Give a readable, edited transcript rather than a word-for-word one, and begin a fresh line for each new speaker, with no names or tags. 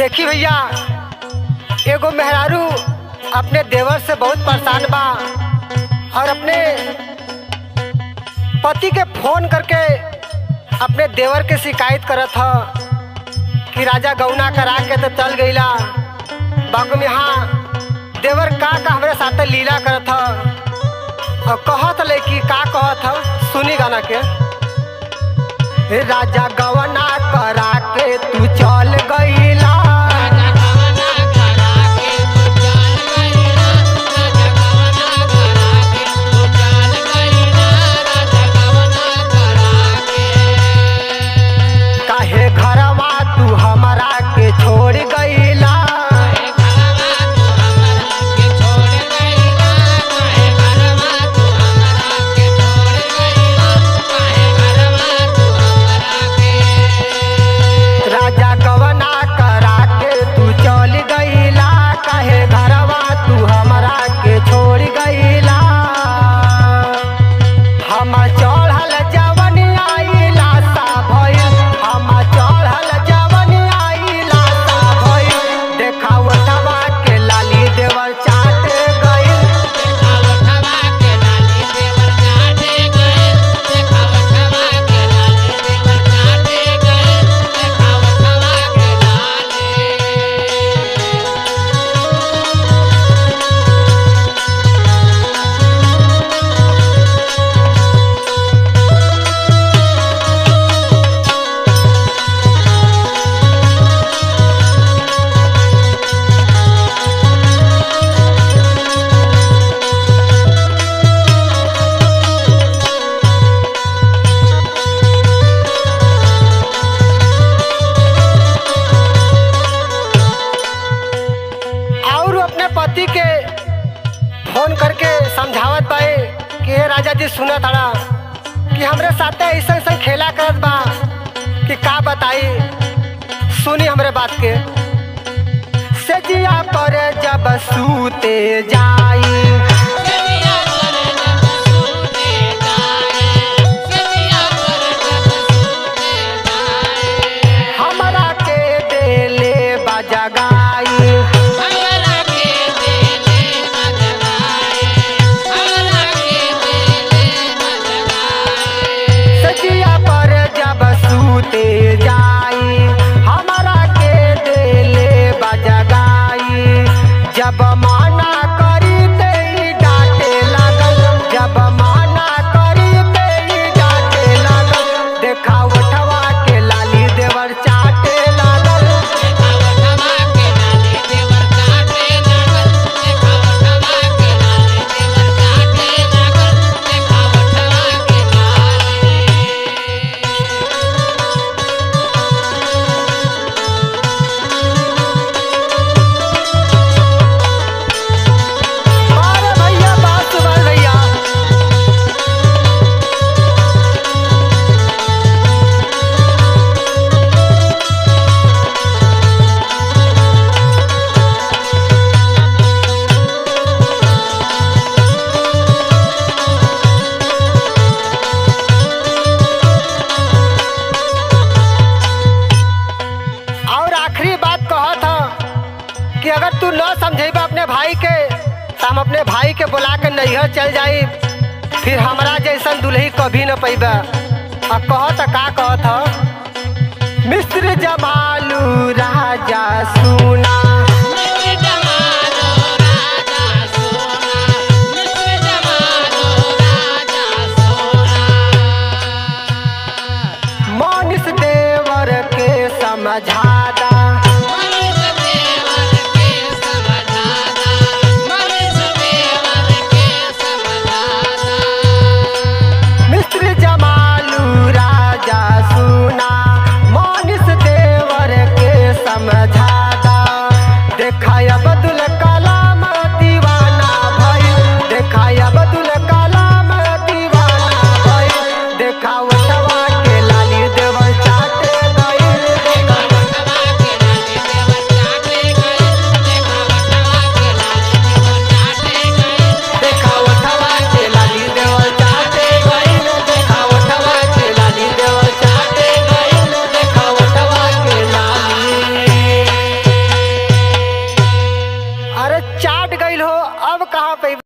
देखी भैया, एगो मेहरारू अपने देवर से बहुत परेशान बा और अपने पति के फोन करके अपने देवर के शिकायत करत ह कि राजा गौना करा के तो चल गईला, बागो में हाँ देवर का हमरे साथे लीला करत ह और कहत ले कि का कहत ह। सुनी गाना के। राजा गौना करा के तू चल गईला, काहे घरवा तू हमरा के छोड़ गईला, राजा गवना करा के तू चल गईला, काहे घरवा तू हमरा के छोड़ गईला। हम चढ़ल जवनिया लाशा भइल, हम चढ़ल जवनिया लाशा भइल, देखा उठवा के लाली देवर चाटे गइल, और अपने पति के फोन करके समझावत बाए कि हे राजा जी सुनत ताड़ा कि हमरे साथे ऐसा खेला करत बा कि का बताई। सुनी हमरे बात के। सजिया पर जब सूते जाई, हमरा के देले बजगाई, सजिया पर जब सूते जाई, हमरा के देले बजगाई, जब माना करी ते ही डांटे लागल, जब माना करी ते ही डांटे लागल, देखा उठवा के लाली देवर चाटे लागल, अरे भैया बात सुन भैया। और आखिरी बात कहत ह कि अगर तू न समझेबा अपने भाई के तो हम अपने भाई के बुला के नैहर चल जाई, फिर हमरा जैसन दुल्ही कभी न पैबा। अब कहत का कहत ह। मिस्र जमालू राजा सुना, मनीष देवर के समझादा, मिस्र जमालू राजा सुना, मनीष देवर के समझ